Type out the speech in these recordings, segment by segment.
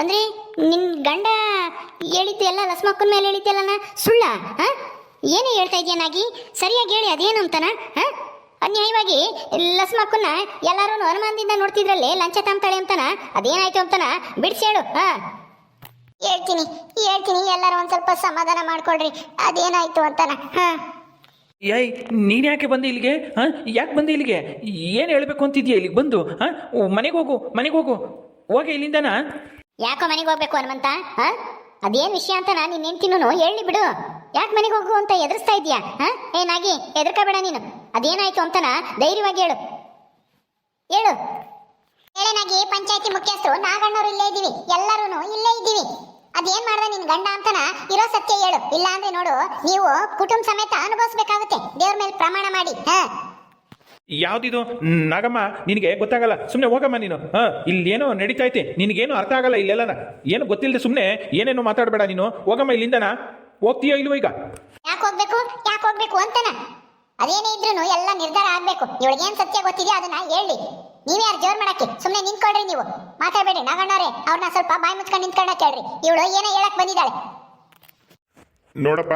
ಅಂದ್ರೆ ನಿನ್ ಗಂಡ ಹೇಳಿದ್ದು ಎಲ್ಲ ಲಸ್ಮಕ್ಕನ ಮೇಲೆ ಹೇಳಿದ್ದೆಲ್ಲ ಸುಳ್ಳ? ಏನೇ ಹೇಳ್ತಾ ಇದೆಯನ್ನಾಗಿ ಸರಿಯಾಗಿ ಹೇಳಿ, ಅದೇನು ಅಂತಾನ? ಅನ್ಯಾಯವಾಗಿ ಲಸ್ಮಕ್ಕನ್ನ ಎಲ್ಲರೂ ಅನುಮಾನದಿಂದ ನೋಡ್ತಿದ್ರಲ್ಲಿ ಲಂಚ ತಂತಾಳೆ ಅಂತಾನ, ಅದೇನಾಯ್ತು ಅಂತಾನ ಬಿಡಿಸಿ ಹೇಳು. ಹೇಳ್ತೀನಿ ಎಲ್ಲರೂ ಒಂದ್ ಸ್ವಲ್ಪ ಸಮಾಧಾನ ಮಾಡ್ಕೊಳ್ರಿ, ಅದೇನಾಯ್ತು ಅಂತಾನ. ಏಯ್, ನೀನು ಯಾಕೆ ಬಂದೆ ಇಲ್ಲಿಗೆ? ಯಾಕೆ ಬಂದೆ ಇಲ್ಲಿಗೆ? ಏನು ಹೇಳಬೇಕು ಅಂತಿದ್ಯಾ ಇಲ್ಲಿಗೆ ಬಂದು? ಮನೆಗೆ ಹೋಗು ಹೋಗಿ ಇಲ್ಲಿಂದನಾ. ಯಾಕೋ ಮನೆಗೆ ಹೋಗ್ಬೇಕು ಹನುಮಂತ? ಅದೇನ್ ವಿಷಯ ಅಂತ ನೀನ್ ಹೆಂಡ್ತಿನೂ ಹೇಳಿ ಬಿಡು. ಯಾಕೆ ಮನೆಗೆ ಹೋಗು ಅಂತ ಎದುರಿಸ್ತಾ ಇದೀಯಾ? ಏನಾಗಿ ಹೆದರ್ಕಬೇಡ ನೀನು. ಅದೇನಾಯ್ತು ಅಂತನ ಧೈರ್ಯವಾಗಿ ಹೇಳು. ಹೇಳೇನಾಗಿ ಪಂಚಾಯತಿ ಮುಖ್ಯಸ್ಥರು ನಾಗಣ್ಣವ್ರು ಇಲ್ಲೇ ಇದೀವಿ, ಎಲ್ಲರೂ ಇಲ್ಲೇ ಇದ್ದೀವಿ. ಅದೇನ್ ಮಾಡ್ದ ನಿನ್ ಗಂಡ ಅಂತನ ಇರೋ ಸತ್ಯ ಹೇಳು. ಇಲ್ಲ ಅಂದ್ರೆ ನೋಡು, ನೀವು ಕುಟುಂಬ ಸಮೇತ ಅನುಭವಿಸ್ಬೇಕಾಗುತ್ತೆ ದೇವ್ರ ಮೇಲೆ ಪ್ರಮಾಣ ಮಾಡಿ. ಯಾವ್ದಿದು ನಾಗಮ್ಮ? ನಿನಗೆ ಗೊತ್ತಾಗಲ್ಲ, ಸುಮ್ಮನೆ ಹೋಗಮ್ಮ ನೀನು. ಇಲ್ಲೇನೋ ನಡೀತಾ ಐತೆ, ನಿನಗೇನು ಅರ್ಥ ಆಗಲ್ಲ ಇಲ್ಲೆಲ್ಲ. ಏನು ಗೊತ್ತಿಲ್ಲದೆ ಸುಮ್ಮನೆ ಏನೇನೋ ಮಾತಾಡಬೇಡ ನೀನು. ಹೋಗಮ್ಮ ಇಲ್ಲಿಂದನ. ಹೋಗ್ತೀಯೋ ಇಲ್ವೋ ಈಗ? ಯಾಕೆ ಹೋಗ್ಬೇಕು ಅಂತನ? ಅದೇನೇ ಇದ್ರು ಎಲ್ಲ ನಿರ್ಧಾರ ಆಗ್ಬೇಕು. ಇವಳಿಗೇನ್ ಸತ್ಯ ಗೊತ್ತಿದೆಯಾ ಅದನ್ನ ಹೇಳಿ. ನೀವ್ಯಾರು ಜೋರ್ ಮಾಡಕ್ಕೆ? ಸುಮ್ಮನೆ ನಿಂತ್ಕೊಳ್ರಿ, ನೀವು ಮಾತಾಡ್ಬೇಡಿ. ನಾಗಣ್ಣವ್ರೆ, ಅವ್ರನ್ನ ಸ್ವಲ್ಪ ಬಾಯಿ ಮುಚ್ಕೊಂಡು ನಿಂತ್ಕೊಂಡ ಕೇಳ್ರಿ. ಇವಳು ಏನೋ ಹೇಳಕ್ ಬಂದಿದ್ದಾಳೆ. ನೋಡಪ್ಪ,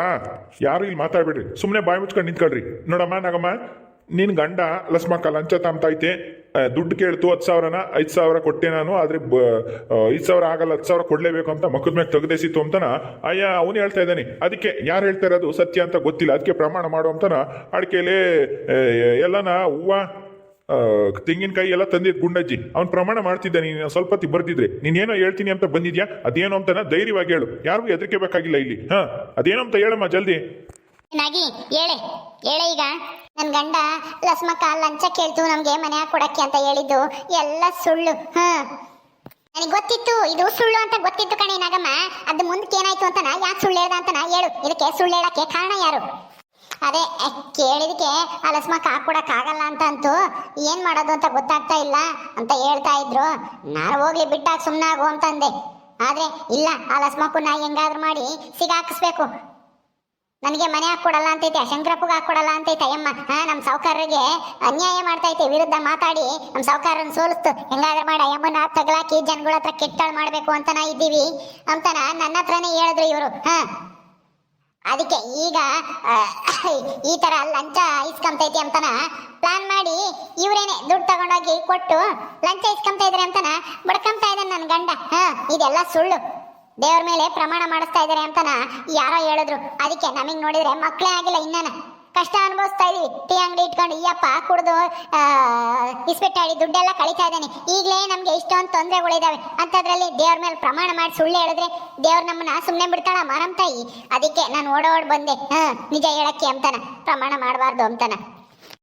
ಯಾರು ಇಲ್ಲಿ ಮಾತಾಡ್ಬೇಡ್ರಿ, ಸುಮ್ಮನೆ ಬಾಯಿ ಮುಚ್ಕೊಂಡು ನಿಂತ್ಕೊಳ್ರಿ. ನೋಡಮ್ಮ ನಾಗಮ್ಮ, ನಿನ್ನ ಗಂಡ ಲಸ್ಮಕ್ಕ ಲಂಚ ತಾಂಬತೈತೆ. ದುಡ್ಡು ಕೇಳ್ತು 10,000ನ 5,000 ಕೊಟ್ಟೆ ನಾನು. ಆದರೆ 5,000 ಆಗಲ್ಲ, 10,000 ಕೊಡಲೇಬೇಕು ಅಂತ ಮಕ್ಕದ ಮ್ಯಾಗ ತೆಗೆದೇಸಿತ್ತು ಅಂತಾನ ಅವನು ಹೇಳ್ತಾ ಇದ್ದಾನೆ. ಅದಕ್ಕೆ ಯಾರು ಹೇಳ್ತಾ ಇರೋದು ಸತ್ಯ ಅಂತ ಗೊತ್ತಿಲ್ಲ, ಅದಕ್ಕೆ ಪ್ರಮಾಣ ಮಾಡು ಅಂತಾನ. ಅಡಿಕೆಲೆ ಎಲ್ಲನ ಹೂವು ತೆಂಗಿನಕಾಯಿ ಎಲ್ಲ ತಂದಿದ್ ಗುಂಡಜ್ಜಿ ಅವ್ನು ಪ್ರಮಾಣ ಮಾಡ್ತಿದ್ದ. ನೀನು ಸ್ವಲ್ಪ ಹೊತ್ತಿ ಬರ್ತಿದ್ರೆ ನೀನೇನೋ ಹೇಳ್ತೀನಿ ಅಂತ ಬಂದಿದ್ಯಾ, ಅದೇನೋ ಅಂತಾನ ಧೈರ್ಯವಾಗಿ ಹೇಳು. ಯಾರಿಗೂ ಹೆದರಿಕೆ ಬೇಕಾಗಿಲ್ಲ ಇಲ್ಲಿ. ಅದೇನೋ ಅಂತ ಹೇಳಮ್ಮ ಜಲ್ದಿ. ಹೇಳೆ ಈಗ. ನನ್ ಗಂಡ ಲಸ್ಮಕ್ಕ ಲಂಚ ಕೇಳ್ತು ನಮ್ಗೆ ಮನೆ ಕೊಡಕ್ಕೆ ಅಂತ ಹೇಳಿದ್ದು ಎಲ್ಲ ಸುಳ್ಳು. ನನಗೆ ಗೊತ್ತಿತ್ತು ಇದು ಸುಳ್ಳು ಅಂತ ಗೊತ್ತಿತ್ತು ಕಣೆ ನಾಗಮ್ಮ. ಅದು ಮುಂದಕ್ಕೆ ಏನಾಯ್ತು ಅಂತನ, ಯಾಕೆ ಸುಳ್ಳು ಹೇಳ್ದ ಅಂತನ ಹೇಳು. ಇದಕ್ಕೆ ಸುಳ್ಳು ಹೇಳಕ್ಕೆ ಕಾರಣ ಯಾರು? ಅದೇ ಕೇಳಿದಕ್ಕೆ ಆ ಲಸ್ಮಕ್ಕ ಹಾಕೊಡಕ್ ಆಗಲ್ಲ ಅಂತ ಅಂತು. ಏನ್ ಮಾಡೋದು ಅಂತ ಗೊತ್ತಾಗ್ತಾ ಇಲ್ಲ ಅಂತ ಹೇಳ್ತಾ ಇದ್ರು. ನಾನು ಹೋಗ್ಲಿ ಬಿಟ್ಟಾಗ ಸುಮ್ಮನಾಗು ಅಂತಂದೆ. ಆದ್ರೆ ಇಲ್ಲ, ಆ ಲಸ್ಮಕ್ಕನ್ನ ಹೆಂಗಾದ್ರೂ ಮಾಡಿ ಸಿಗಾಕಿಸ್ಬೇಕು. ನನಗೆ ಮನೆ ಹಾಕೊಡಲ್ಲ ಅಂತೈತೆ, ಶಂಕರಪ್ಪಗೆ ಹಾಕೊಡಲ್ಲ ಅಂತೈತೆ ಅಯ್ಯಮ್ಮ. ನಮ್ಮ ಸಾವುಕಾರರಿಗೆ ಅನ್ಯಾಯ ಮಾಡ್ತೈತೆ, ವಿರುದ್ಧ ಮಾತಾಡಿ ನಮ್ಮ ಸಾವುಕಾರನ್ನ ಸೋಲಿಸ್ತು. ಹೆಂಗಾದ್ರೂ ಮಾಡಿ ಅಯ್ಯಮ್ಮನ ತಗಲಾಕಿ ಜನಗಳ ಹತ್ರ ಕೆಟ್ಟಾಳು ಮಾಡಬೇಕು ಅಂತನ ಇದ್ದೀವಿ ಅಂತನ ನನ್ನ ಹತ್ರನೇ ಹೇಳಿದ್ರು ಇವರು. ಅದಕ್ಕೆ ಈಗ ಈ ತರ ಲಂಚ ಇಸ್ಕೊಂತೈತಿ ಅಂತನ ಪ್ಲಾನ್ ಮಾಡಿ ಇವರೇನೆ ದುಡ್ಡು ತಗೊಂಡೋಗಿ ಕೊಟ್ಟು ಲಂಚ ಇಸ್ಕೊಂತ ಇದ್ರೆ ಅಂತನ ಬಡ್ಕೊಂತ ಇದ್ದಾನೆ ನನ್ನ ಗಂಡ. ಇದೆಲ್ಲ ಸುಳ್ಳು. ದೇವ್ರ ಮೇಲೆ ಪ್ರಮಾಣ ಮಾಡಿಸ್ತಾ ಇದಾರೆ ಅಂತನ ಯಾರೋ ಹೇಳಿದ್ರು. ಅದಕ್ಕೆ ನಮಗ್ ನೋಡಿದ್ರೆ ಮಕ್ಕಳೇ ಆಗಿಲ್ಲ, ಇನ್ನನ ಕಷ್ಟ ಅನುಭವಿಸ್ತಾ ಇದೀವಿ. ಟೀ ಅಂಗಡಿ ಇಟ್ಕೊಂಡು ಈಯಪ್ಪ ಕುಡ್ದು ಇಸ್ಪೆಟ್ಟಾಡಿ ದುಡ್ಡೆಲ್ಲ ಕಳೀತಾ ಇದ್ದಾನೆ. ಈಗಲೇ ನಮ್ಗೆ ಇಷ್ಟೊಂದು ತೊಂದರೆಗಳಿದಾವೆ ಅಂತದ್ರಲ್ಲಿ ದೇವ್ರ ಮೇಲೆ ಪ್ರಮಾಣ ಮಾಡಿ ಸುಳ್ಳು ಹೇಳಿದ್ರೆ ದೇವ್ರ ನಮ್ಮನ್ನ ಸುಮ್ಮನೆ ಬಿಡ್ತಾಳ ಮಾರಮ್ ತಾಯಿ? ಅದಕ್ಕೆ ನಾನು ಓಡೋಡ್ ಬಂದೆ ನಿಜ ಹೇಳಕ್ಕೆ ಅಂತಾನ, ಪ್ರಮಾಣ ಮಾಡಬಾರ್ದು ಅಂತಾನ.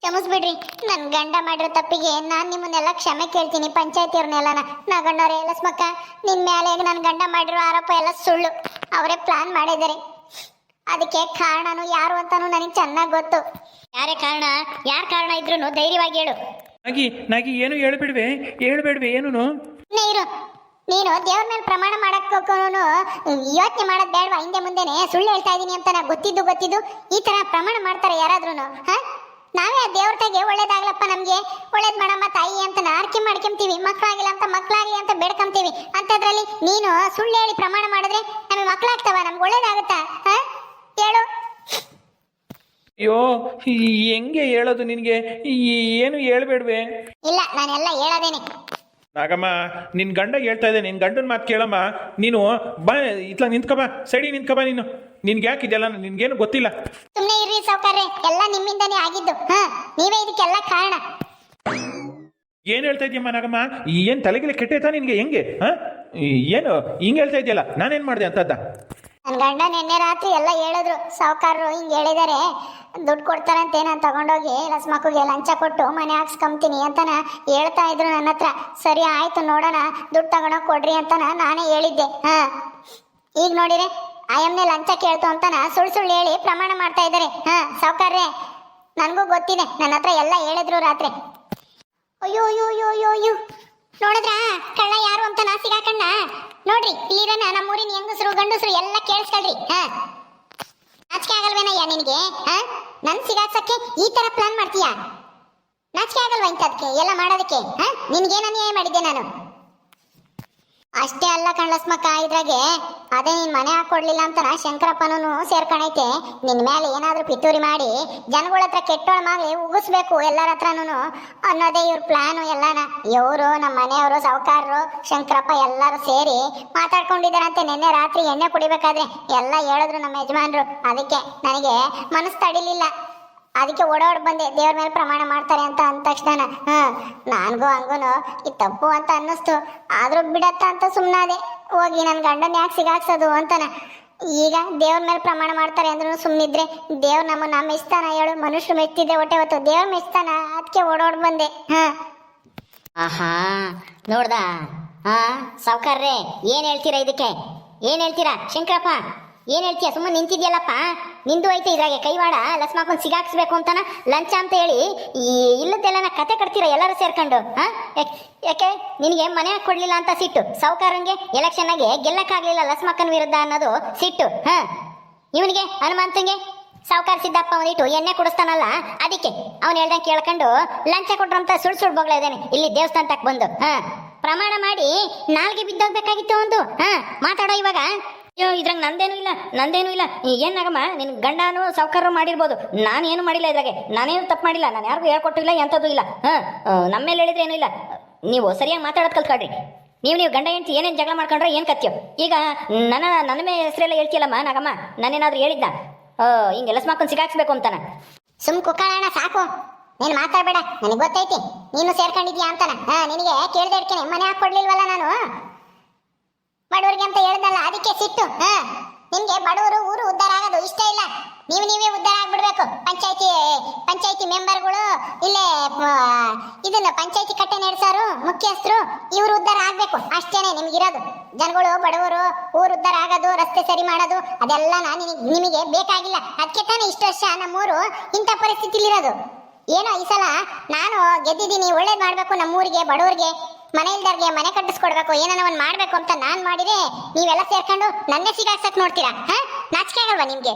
ಕ್ಷಮಿಸ್ಬಿಡ್ರಿ, ನನ್ನ ಗಂಡ ಮಾಡಿರೋ ತಪ್ಪಿಗೆ ನಾನು ನಿಮ್ಮನ್ನೆಲ್ಲ ಕ್ಷಮೆ ಕೇಳ್ತೀನಿ, ಪಂಚಾಯತಿಯವ್ರನ್ನೆಲ್ಲ. ನಾಗಣ್ಣವ್ರೆ, ಲಸ್ಮಕ್ಕ ನಿನ್ ಮೇಲೆ ನನ್ನ ಗಂಡ ಮಾಡಿರೋ ಆರೋಪ ಎಲ್ಲ ಸುಳ್ಳು. ಅವರೇ ಪ್ಲಾನ್ ಮಾಡಿದ್ದಾರೆ. ಅದಕ್ಕೆ ಕಾರಣನು ಯಾರು ಅಂತಾನು ನನಗೆ ಚೆನ್ನಾಗಿ ಗೊತ್ತು. ಯಾರೇ ಕಾರಣ, ಯಾರ ಕಾರಣ ಇದ್ರು ಧೈರ್ಯವಾಗಿ ಹೇಳು. ನಾಗಿ ಏನು ಹೇಳ್ಬೇಡ್ವೆ ಏನು ಇರು. ನೀನು ದೇವ್ರ ಮೇಲೆ ಪ್ರಮಾಣ ಮಾಡಕ್ ಯೋಚನೆ ಮಾಡೋದ್ ಬೇಡವಾ? ಹಿಂದೆ ಮುಂದೆನೆ ಸುಳ್ಳು ಹೇಳ್ತಾ ಇದೀನಿ ಅಂತ ಗೊತ್ತಿದ್ದು ಈ ತರ ಪ್ರಮಾಣ ಮಾಡ್ತಾರೆ ಯಾರಾದ್ರೂ? ನಾವೇ ಆ ದೇವ್ರ ತಾಯಿಗೆ ಒಳ್ಳೇದಾಗ್ಲಪ್ಪ, ನಮ್ಗೆ ಒಳ್ಳೇದ್ ಮಾಡಮ್ಮ ತಾಯಿ ಅಂತ ಆರ್ಕೆ ಮಾಡ್ಕೊಂತೀವಿ. ಮಕ್ಕಳಾಗಿಲ್ಲ ಅಂತ ಮಕ್ಕಳಾಗ್ಲಿ ಅಂತ ಬೇಡ್ಕೊಂತೀವಿ. ಅಂತದ್ರಲ್ಲಿ ನೀನು ಸುಳ್ಳು ಹೇಳಿ ಪ್ರಮಾಣ ಮಾಡಿದ್ರೆ ನಮಗೆ ಮಕ್ಕಳಾಗ್ತಾವ? ನಮ್ಗೆ ಒಳ್ಳೇದಾಗುತ್ತಾ? ಹೇಳು. ಅಯ್ಯೋ, ಹೆಂಗೆ ಹೇಳೋದು ನಿನಗೆ? ಏನು ಹೇಳ್ಬೇಡ್ವೆ? ಇಲ್ಲ, ನಾನೆಲ್ಲ ಹೇಳೋದೇನೆ. ನಾಗಮ್ಮ, ನಿನ್ ಗಂಡ ಹೇಳ್ತಾ ಇದೆ, ನಿನ್ ಗಂಡನ ಮಾತು ಕೇಳಮ್ಮ. ನೀನು ಬಾ, ಇತ್ಲ ನಿಂತ್ಕಬಾ, ಸೈಡಿ ನಿಂತ್ಕಬಾ. ನಿನ್ಗೆ ಯಾಕೆ ಇದೆಲ್ಲ? ನಿನ್ಗೇನು ಗೊತ್ತಿಲ್ಲ. ಸುಮ್ಮನೆ ಇರ್ರಿ ಸಾವುಕಾರ್ರೆ, ಎಲ್ಲ ನಿಮ್ಮಿಂದನೇ ಆಗಿದ್ದು. ನೀವೇ ಇದಕ್ಕೆಲ್ಲ ಕಾರಣ. ಏನು ಹೇಳ್ತಾ ಇದೀಯಮ್ಮ ನಾಗಮ್ಮ? ಏನು ತಲೆಗಿಲೆ ಕೆಟ್ಟೈತಾ ನಿನ್ಗೆ? ಹೆಂಗೆ ಏನು ಹಿಂಗೆ ಹೇಳ್ತಾ ಇದೆಯಲ್ಲ? ನಾನೇನು ಮಾಡಿದೆ ಅಂತದ್ದ? ನನ್ನ ಗಂಡ ನಿನ್ನೆ ರಾತ್ರಿ ಎಲ್ಲ ಹೇಳಿದ್ರು. ಸಾವುಕಾರರು ಹಿಂಗೆ ಹೇಳಿದ್ದಾರೆ, ದುಡ್ಡು ಕೊಡ್ತಾರಂತೆ, ನಾನು ತಗೊಂಡೋಗಿ ಲಸ್ಮಕ್ಕಗೆ ಲಂಚ ಕೊಟ್ಟು ಮನೆ ಹಾಕ್ಸ್ಕೊಂತೀನಿ ಅಂತನ ಹೇಳ್ತಾ ಇದ್ರು ನನ್ನ ಹತ್ರ. ಸರಿ ಆಯ್ತು, ನೋಡೋಣ, ದುಡ್ಡು ತಗೊಂಡೋಗಿ ಕೊಡ್ರಿ ಅಂತನ ನಾನೇ ಹೇಳಿದ್ದೆ. ಈಗ ನೋಡಿರಿ, ಆಯಮ್ನೆ ಲಂಚ ಕೇಳ್ತು ಅಂತನ ಸುಳ್ಳು ಹೇಳಿ ಪ್ರಮಾಣ ಮಾಡ್ತಾ ಇದ್ದಾರೆ. ಸಾವುಕಾರ್ರೆ, ನನಗೂ ಗೊತ್ತಿದೆ, ನನ್ನ ಹತ್ರ ಎಲ್ಲ ಹೇಳಿದ್ರು ರಾತ್ರಿ. ಅಯ್ಯೋ ಅಯ್ಯೋ ಅಯ್ಯೋ ಅಯ್ಯೋ ಅಯ್ಯೋ, ನೋಡಿದ್ರಾ ಕಳ್ಳ ಯಾರು ಅಂತ ನಾ ಸಿಗಾಕಣ್ಣ? ನೋಡ್ರಿ, ಇಲ್ಲಿರನ ನಮ್ಮೂರಿನ ಹೆಂಗಸರು ಗಂಡಸರು ಎಲ್ಲ ಕೇಳಿಸ್ಕೊಳ್ರಿ. ನಾಚಿಕೆ ಆಗಲ್ವೇನಯ್ಯ ನಿನಗೆ? ನನ್ ಸಿಗಾಕ್ಸಕ್ಕೆ ಈ ತರ ಪ್ಲಾನ್ ಮಾಡ್ತೀಯಾ? ನಾಚಿಕೆ ಆಗಲ್ವಾ ಇಂಥದಕ್ಕೆ ಎಲ್ಲ ಮಾಡೋದಕ್ಕೆ? ನಿನ್ಗೇನು ಅನ್ಯಾಯ ಮಾಡಿದ್ದೆ ನಾನು? ಅಷ್ಟೇ ಅಲ್ಲ ಕಣ್ಲಸ್ಮಕ್ಕ, ಇದ್ರಾಗೆ ಅದೇ ನೀನ್ ಮನೆ ಹಾಕೊಡ್ಲಿಲ್ಲ ಅಂತನ ಶಂಕರಪ್ಪನೂ ಸೇರ್ಕೊಂಡೈತೆ. ನಿನ್ ಮೇಲೆ ಏನಾದ್ರೂ ಪಿತೂರಿ ಮಾಡಿ ಜನಗಳ ಹತ್ರ ಕೆಟ್ಟೋಳ ಮಾಡಿ ಉಗಿಸ್ಬೇಕು ಎಲ್ಲರ ಹತ್ರನೂ ಅನ್ನೋದೇ ಇವ್ರ ಪ್ಲಾನು ಎಲ್ಲಾನ. ಇವರು ನಮ್ಮ ಮನೆಯವರು, ಸಾವುಕಾರರು, ಶಂಕರಪ್ಪ ಎಲ್ಲರೂ ಸೇರಿ ಮಾತಾಡ್ಕೊಂಡಿದ್ದಾರಂತೆ. ನಿನ್ನೆ ರಾತ್ರಿ ಎಣ್ಣೆ ಕುಡಿಬೇಕಾದ್ರೆ ಎಲ್ಲ ಹೇಳಿದ್ರು ನಮ್ಮ ಯಜಮಾನ್ರು. ಅದಕ್ಕೆ ನನಗೆ ಮನಸ್ಸು ತಡಿಲಿಲ್ಲ, ಅದಕ್ಕೆ ಓಡಾಡ್ ಬಂದೆ. ದೇವ್ರ ಮೇಲೆ ಪ್ರಮಾಣ ಮಾಡ್ತಾರೆ ಅಂತ ಅಂದ ತಕ್ಷಣ ನನ್ಗೂ ಹಂಗೂನು ಇದು ತಪ್ಪು ಅಂತ ಅನ್ನಿಸ್ತು. ಆದ್ರೂ ಬಿಡತ್ತ ಅಂತ ಸುಮ್ಮನಾದೆ. ಹೋಗಿ ನನ್ನ ಗಂಡನ ಯಾಕೆ ಸಿಗಾಕ್ಸೋದು ಅಂತಾನ. ಈಗ ದೇವ್ರ ಮೇಲೆ ಪ್ರಮಾಣ ಮಾಡ್ತಾರೆ ಅಂದ್ರೂ ಸುಮ್ಮನಿದ್ರೆ ದೇವ್ರ ನಮ್ಮ ಮೆಚ್ತಾನ ಹೇಳು? ಮನುಷ್ಯರು ಮೆಚ್ತಿದ್ರೆ ಹೊಟ್ಟೆ ಹೊತ್ತು ದೇವ್ರ ಮೆಚ್ತಾನ. ಅದಕ್ಕೆ ಓಡಾಡ್ ಬಂದೆ. ಆಹಾ, ನೋಡ್ದ? ಸಾವ್ಕಾರ್ರೆ, ಏನ್ ಹೇಳ್ತೀರಾ ಇದಕ್ಕೆ? ಏನ್ ಹೇಳ್ತೀರಾ ಶಂಕರಪ್ಪ? ಏನ್ ಹೇಳ್ತೀಯ? ಸುಮ್ಮನೆ ನಿಂತಿದ್ಯಲ್ಲಪ್ಪ, ನಿಂದು ಐತೆ ಇದ್ರಾಗೆ ಕೈವಾಡ. ಲಸ್ಮಾಕೊಂಡ್ ಸಿಗಾಕ್ಸ್ಬೇಕು ಅಂತಾನ ಲಂಚ ಅಂತ ಹೇಳಿ ಇಲ್ಲದೆಲ್ಲ ಕತೆ ಕಟ್ತೀರ ಎಲ್ಲರೂ ಸೇರ್ಕೊಂಡು. ಯಾಕೆ ನಿನಗೆ ಮನೆ ಕೊಡ್ಲಿಲ್ಲ ಅಂತ ಸಿಟ್ಟು? ಸಾವುಕಾರನ್ಗೆ ಎಲೆಕ್ಷನ್ನಾಗೆ ಗೆಲ್ಲಕ್ಕಾಗ್ಲಿಲ್ಲ ಲಸ್ಮಕ್ಕನ ವಿರುದ್ಧ ಅನ್ನೋದು ಸಿಟ್ಟು. ಇವನಿಗೆ ಹನುಮಂತಂಗೆ ಸಾವುಕಾರ ಸಿದ್ದಪ್ಪ ಒಂದಿಟ್ಟು ಎಣ್ಣೆ ಕುಡಿಸ್ತಾನಲ್ಲ, ಅದಕ್ಕೆ ಅವ್ನು ಹೇಳ್ದಂಗೆ ಕೇಳ್ಕೊಂಡು ಲಂಚ ಕೊಟ್ರಂತ ಸುಳ್ಳು ಬೊಗ್ಳ ಇದ್ದೇನೆ ಇಲ್ಲಿ ದೇವಸ್ಥಾನ ತಕ್ ಬಂದು. ಪ್ರಮಾಣ ಮಾಡಿ ನಾಲ್ಗೆ ಬಿದ್ದೋಗ್ಬೇಕಾಗಿತ್ತು ಒಂದು. ಮಾತಾಡೋ ಇವಾಗ. ಅಯ್ಯೋ, ಇದ್ರಾಗ ನಂದೇನು ಇಲ್ಲ. ಏನಾಗಮ್ಮ, ನಿನ್ ಗಂಡನು ಸಾವುಕಾರರು ಮಾಡಿರ್ಬೋದು, ನಾನೇನು ಮಾಡಿಲ್ಲ ಇದ್ರಾಗೆ. ನಾನೇನು ತಪ್ಪು ಮಾಡಿಲ್ಲ, ನಾನು ಯಾರಿಗೂ ಹೇಳ್ಕೊಟ್ಟಿಲ್ಲ, ಎಂಥದ್ದು ಇಲ್ಲ. ನಮ್ಮ ಮೇಲೆ ಹೇಳಿದ್ರೆ ಏನೂ ಇಲ್ಲ. ನೀವು ಸರಿಯಾಗಿ ಮಾತಾಡೋದು ಕಲ್ತ್ಕೊಳ್ರಿ. ನೀವು ಗಂಡ ಹೆಂಡ್ತಿ ಏನೇನು ಜಗಳ ಮಾಡ್ಕೊಂಡ್ರೆ ಏನು ಕತ್ಯೋ? ಈಗ ನನ್ನ ಮೇಲೆ ಹೆಸರೆಲ್ಲ ಹೇಳ್ತಿಯಲ್ಲಮ್ಮ ನಾಗಮ್ಮ, ನಾನೇನಾದ್ರೂ ಹೇಳಿದ್ದ ಹಿಂಗೆ ಲಸ್ಮಾಕೊಂಡ್ ಸಿಗಾಕ್ಸ್ಬೇಕು ಅಂತಾನ? ಕುಕ್ಕಣ ಸಾಕು, ನೀನು ಮಾತಾಡ್ಬೇಡ. ನನಗೆ ಗೊತ್ತೈತಿ ನೀನು ಸೇರ್ಕೊಂಡಿದ್ಯಾ ಅಂತಾನ. ನಿನಗೆ ಕೇಳ್ದೆ ಇರ್ಕೇನೆ, ಮನೆ ಹಾಕೊಡ್ಲಿಲ್ವಲ್ಲ ನಾನು ಬಡವರಿಗೆ ಅಂತ ಹೇಳ್ದಲ್ಲ, ಅದಕ್ಕೆ ಸಿಟ್ಟು. ನಿಮ್ಗೆ ಬಡವರು ಊರು ಉದ್ಧಾರ ಆಗೋದು ಇಷ್ಟ ಇಲ್ಲ. ನೀವೇ ಉದ್ಧಾರ ಆಗ್ಬಿಡ್ಬೇಕು. ಪಂಚಾಯತಿ ಮೆಂಬರ್ಗಳು ಇಲ್ಲೇ ಇದನ್ನ ಪಂಚಾಯತಿ ಕಟ್ಟೆ ನಡೆಸೋರು, ಮುಖ್ಯಸ್ಥರು, ಇವರು ಉದ್ಧಾರ ಆಗ್ಬೇಕು. ಅಷ್ಟೇನೆ ನಿಮ್ಗಿರೋದು. ಜನಗಳು ಬಡವರು ಊರು ಉದ್ಧಾರ ಆಗೋದು, ರಸ್ತೆ ಸರಿ ಮಾಡೋದು ಅದೆಲ್ಲ ನಿಮಗೆ ಬೇಕಾಗಿಲ್ಲ. ಅದಕ್ಕೆ ತಾನೇ ಇಷ್ಟು ವರ್ಷ ನಮ್ಮೂರು ಇಂಥ ಪರಿಸ್ಥಿತಿಲಿರೋದು. ಏನೋ ಈ ಸಲ ನಾನು ಗೆದ್ದಿದ್ದೀನಿ, ಒಳ್ಳೇದು ಮಾಡ್ಬೇಕು ನಮ್ಮೂರಿಗೆ, ಬಡವರಿಗೆ, ಮನೆ ಇಲ್ದವ್ರಿಗೆ ಮನೆ ಕಟ್ಟಿಸ್ಕೊಡ್ಬೇಕು, ಏನೋ ಒಂದು ಮಾಡ್ಬೇಕು ಅಂತ ನಾನ್ ಮಾಡಿದ್ರೆ ನೀವೆಲ್ಲ ಸೇರ್ಕೊಂಡು ನನ್ನೇ ಸಿಗಾಕ್ಸಕ್ ನೋಡ್ತೀರಾ? ನಾಚಿಕೆ ಆಗಲ್ವಾ ನಿಮ್ಗೆ?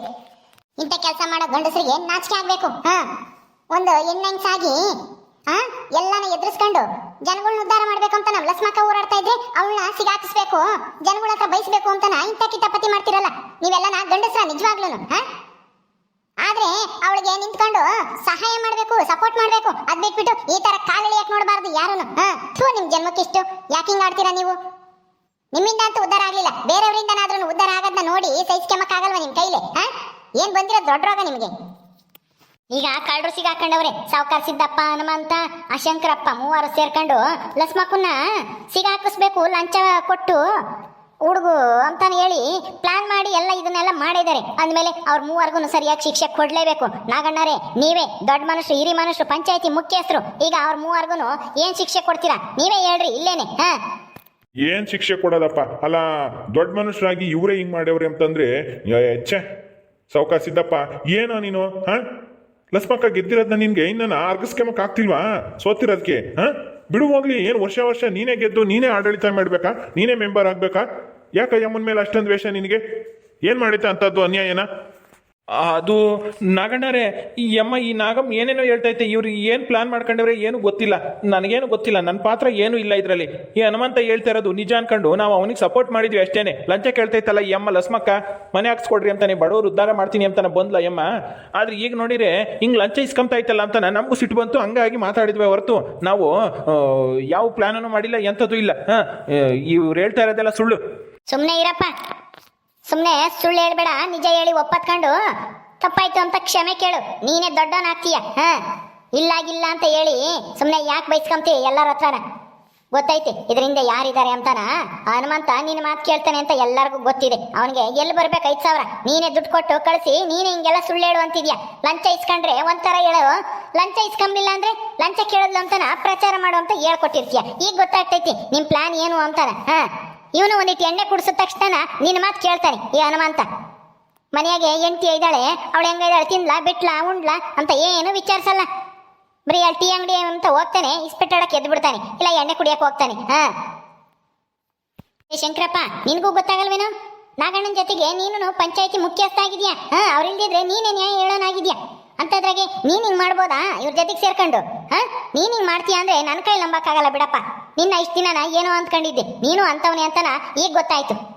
ಇಂಥ ಕೆಲಸ ಮಾಡೋ ಗಂಡಸರಿಗೆ ನಾಚಿಕೆ ಆಗ್ಬೇಕು. ಒಂದು ಹೆಣ್ಣಾಗಿ ಎಲ್ಲಾನ ಎದುರಿಸ್ಕೊಂಡು ಜನಗಳನ್ನ ಉದ್ಧಾರ ಮಾಡ್ಬೇಕು ಅಂತ ನಾವು ಲಸ್ಮಕ್ಕ ಹೋರಾಡ್ತಾ ಇದ್ರೆ ಅವಳನ್ನ ಸಿಗಾಕಿಸ್ಬೇಕು, ಜನಗಳ ಹತ್ರ ಬಯಸ್ಬೇಕು ಅಂತ ಇಂಥ ಕಿತಾಪತಿ ಮಾಡ್ತಿರಲ್ಲ ನೀವೆಲ್ಲ ಗಂಡಸ್ರ ನಿಜವಾಗ್ಲೂ. ಆದ್ರೆ ಅವಳಿಗೆ ನಿಂತ್ಕೊಂಡು ಸಹಾಯ ಮಾಡ್ಬೇಕು, ಸಪೋರ್ಟ್ ಮಾಡ್ಬೇಕು. ಅದ್ ಬಿಟ್ಬಿಟ್ಟು ಈ ತರ ಕಾಲಳಿ ಯಾಕೆ ನೋಡಬಾರ್ದು ಯಾರನ್ನು? ನಿಮ್ ಜನ್ಮಕ್ಕಿಷ್ಟು ಯಾಕೆ ಹಿಂಗ್ ಆಡ್ತೀರಾ ನೀವು? ನಿಮ್ಮಿಂದ ಅಂತೂ ಉದ್ಧಾರ ಆಗ್ಲಿಲ್ಲ, ಬೇರೆಯವರಿಂದನಾದ್ರೂ ಉದ್ಧಾರ ಆಗೋದನ್ನ ನೋಡಿ ಸಹಿಸ್ಕೆಮಕ್ಕಾಗಲ್ವಾ ನಿಮ್ ಕೈಲಿ? ಏನ್ ಬಂದಿರೋ ದೊಡ್ಡ ರೋಗ ನಿಮ್ಗೆ? ಈಗ ಕಳ್ಳರು ಸಿಗಾಕೊಂಡವ್ರೆ. ಸಾವುಕಾರ ಸಿದ್ದಪ್ಪ, ಹನುಮಂತ, ಶಂಕರಪ್ಪ ಮೂವರು ಸೇರ್ಕೊಂಡು ಲಸ್ಮಕ್ಕನ್ನ ಸಿಗಾಕಿಸ್ಬೇಕು, ಲಂಚ ಕೊಟ್ಟು ಹುಡುಗು ಅಂತಾನೆ ಹೇಳಿ ಪ್ಲಾನ್ ಮಾಡಿ ಎಲ್ಲ ಇದನ್ನೆಲ್ಲ ಮಾಡಿದ್ದಾರೆ. ಅಂದಮೇಲೆ ಅವ್ರ ಮೂವರ್ಗು ಸರಿಯಾಗಿ ಶಿಕ್ಷೆ ಕೊಡ್ಲೇಬೇಕು. ನಾಗಣ್ಣರೇ, ನೀವೇ ದೊಡ್ಡ ಮನುಷ್ಯರು, ಹಿರಿ ಮನುಷ್ಯರು, ಪಂಚಾಯತಿ ಮುಖ್ಯಸ್ಥರು, ಈಗ ಅವ್ರ ಮೂವರ್ಗು ಏನ್ ಶಿಕ್ಷೆ ಕೊಡ್ತೀರಾ ನೀವೇ ಹೇಳ್ರಿ ಇಲ್ಲೇನೆ. ಏನ್ ಶಿಕ್ಷೆ ಕೊಡೋದಪ್ಪ? ಅಲ್ಲ, ದೊಡ್ಡ ಮನುಷ್ಯರಾಗಿ ಇವರೇ ಹಿಂಗ್ ಮಾಡ್ಯವ್ರಿ ಅಂತಂದ್ರೆ ಛೆ, ಸಾವುಕಾರ ಸಿದ್ದಪ್ಪ ಏನೋ ನೀನು ಲಸ್ಮಕ್ಕ ಗೆದ್ದಿರೋದನ್ನ ನಿನ್ಗೆ ಇನ್ನ ಅರ್ಗಿಸ್ಕೆಮಕ್ ಆಗ್ತಿಲ್ವಾ? ಸೋತಿರೋದಕ್ಕೆ ಬಿಡು ಹೋಗ್ಲಿ. ಏನು ವರ್ಷ ನೀನೇ ಗೆದ್ದು ನೀನೇ ಆಡಳಿತ ಮಾಡ್ಬೇಕಾ? ನೀನೇ ಮೆಂಬರ್ ಆಗ್ಬೇಕಾ? ಯಾಕ ಯಮ್ಮನ ಮೇಲೆ ಅಷ್ಟೊಂದು ವೇಷ ನಿನಗೆ? ಏನ್ ಮಾಡಿತ ಅಂತದ್ದು ಅನ್ಯಾಯನ? ಅದು ನಾಗಣ್ಣರೇ, ಈ ಅಮ್ಮ ಈ ನಾಗಮ್ಮ ಏನೇನೋ ಹೇಳ್ತೈತೆ. ಇವ್ರು ಏನು ಪ್ಲಾನ್ ಮಾಡ್ಕೊಂಡವ್ರೆ ಏನು ಗೊತ್ತಿಲ್ಲ, ನನಗೇನು ಗೊತ್ತಿಲ್ಲ. ನನ್ನ ಪಾತ್ರ ಏನೂ ಇಲ್ಲ ಇದರಲ್ಲಿ. ಈ ಹನುಮಂತ ಹೇಳ್ತಾ ಇರೋದು ನಿಜ ಅನ್ಕೊಂಡು ನಾವು ಅವನಿಗೆ ಸಪೋರ್ಟ್ ಮಾಡಿದ್ವಿ ಅಷ್ಟೇನೆ. ಲಂಚ ಕೇಳ್ತೈತಲ್ಲ ಈ ಅಮ್ಮ ಲಸ್ಮಕ್ಕ, ಮನೆ ಹಾಕ್ಸ್ಕೊಡ್ರಿ ಅಂತಾನೆ, ಬಡವರು ಉದ್ಧಾರ ಮಾಡ್ತೀನಿ ಅಂತಾನೆ ಬಂದ್ಲ ಅಮ್ಮ. ಆದ್ರೆ ಈಗ ನೋಡಿದ್ರೆ ಹಿಂಗೆ ಲಂಚ ಇಸ್ಕೊಂತ ಐತಲ್ಲ ಅಂತಾನೆ ನಮಗೂ ಸಿಟ್ಟು ಬಂತು. ಹಂಗಾಗಿ ಮಾತಾಡಿದ್ವಿ ಹೊರತು ನಾವು ಯಾವ ಪ್ಲಾನನ್ನು ಮಾಡಿಲ್ಲ, ಎಂಥದ್ದು ಇಲ್ಲ. ಇವ್ರು ಹೇಳ್ತಾ ಇರೋದೆಲ್ಲ ಸುಳ್ಳು. ಸುಮ್ಮನೆ ಇರಪ್ಪ, ಸುಮ್ಮನೆ ಸುಳ್ಳು ಹೇಳ್ಬೇಡ. ನಿಜ ಹೇಳಿ ಒಪ್ಪತ್ಕೊಂಡು ತಪ್ಪಾಯ್ತು ಅಂತ ಕ್ಷಮೆ ಕೇಳು. ನೀನೇ ದೊಡ್ಡವನಾಗ್ತೀಯ. ಇಲ್ಲಾಗಿಲ್ಲ ಅಂತ ಹೇಳಿ ಸುಮ್ಮನೆ ಯಾಕೆ ಬೈಸ್ಕೊಂತೀಯ ಎಲ್ಲರ ಹತ್ರನ? ಗೊತ್ತೈತೆ ಇದರಿಂದ ಯಾರಿದ್ದಾರೆ ಅಂತಾನ. ಹನುಮಂತ ನಿನ್ನ ಮಾತು ಕೇಳ್ತಾನೆ ಅಂತ ಎಲ್ಲರಿಗೂ ಗೊತ್ತಿದೆ. ಅವನಿಗೆ ಎಲ್ಲಿ ಬರ್ಬೇಕು 5,000 ನೀನೇ ದುಡ್ಡು ಕೊಟ್ಟು ಕಳಿಸಿ ನೀನೇ ಹಿಂಗೆಲ್ಲ ಸುಳ್ಳು ಹೇಳು ಅಂತಿದ್ಯಾ. ಲಂಚ ಇಸ್ಕೊಂಡ್ರೆ ಒಂಥರ ಹೇಳು, ಲಂಚ ಇಸ್ಕೊಂಬಿಲ್ಲ ಅಂದ್ರೆ ಲಂಚ ಕೇಳೋದು ಅಂತಾನ ಪ್ರಚಾರ ಮಾಡು ಅಂತ ಹೇಳ್ಕೊಟ್ಟಿರ್ತೀಯ. ಈಗ ಗೊತ್ತಾಗ್ತೈತಿ ನಿಮ್ ಪ್ಲಾನ್ ಏನು ಅಂತಾನ. ಇವನು ಒಂದಿಟ್ಟು ಎಣ್ಣೆ ಕುಡಿಸಿದ ತಕ್ಷಣ ನಿನ್ನ ಮಾತು ಕೇಳ್ತಾನೆ ಈ ಹನುಮಂತ. ಮನೆಯಾಗೆ ಹೆಂಡತಿ ಇದ್ದಾಳೆ, ಅವಳು ಹೆಂಗಿದ್ದಾಳೆ, ತಿನ್ಲಾ ಬಿಟ್ಲಾ ಉಂಡ್ಲಾ ಅಂತ ಏನು ವಿಚಾರಿಸಲ್ಲ. ಬರೀ ಅಲ್ಲಿ ಟೀ ಅಂಗಡಿ ಅಂತ ಹೋಗ್ತಾನೆ, ಇಸ್ಪೆಟ್ಟಾಡಕ್ಕೆ ಎದ್ದು ಬಿಡ್ತಾನೆ, ಇಲ್ಲ ಎಣ್ಣೆ ಕುಡಿಯಕ್ಕೆ ಹೋಗ್ತಾನೆ. ಶಂಕರಪ್ಪ, ನಿನ್ಗೂ ಗೊತ್ತಾಗಲ್ವೇನೋ? ನಾಗಣ್ಣನ ಜೊತೆಗೆ ನೀನು ಪಂಚಾಯತಿ ಮುಖ್ಯಸ್ಥ ಆಗಿದ್ಯಾ. ಅವ್ರಿಲ್ದಿದ್ರೆ ನೀನೇ ನ್ಯಾಯ ಹೇಳೋನಾಗಿದ್ಯಾ. ಅಂತದ್ರಾಗೆ ನೀನ್ ಹಿಂಗ್ ಮಾಡ್ಬೋದಾ ಇವ್ರ ಜೊತೆಗೆ ಸೇರ್ಕೊಂಡು ಹಾ ನೀನ್ ಹಿಂಗ್ ಮಾಡ್ತೀಯ ಅಂದ್ರೆ ನನ್ನ ಕೈ ನಂಬಕ್ಕಾಗಲ್ಲ ಬಿಡಪ್ಪ. ನಿನ್ನ ಇಷ್ಟ ದಿನ ಏನೋ ಅಂದ್ಕೊಂಡಿದ್ದೆ, ನೀನು ಅಂತವನೇ ಅಂತನ ಈಗ ಗೊತ್ತಾಯ್ತು.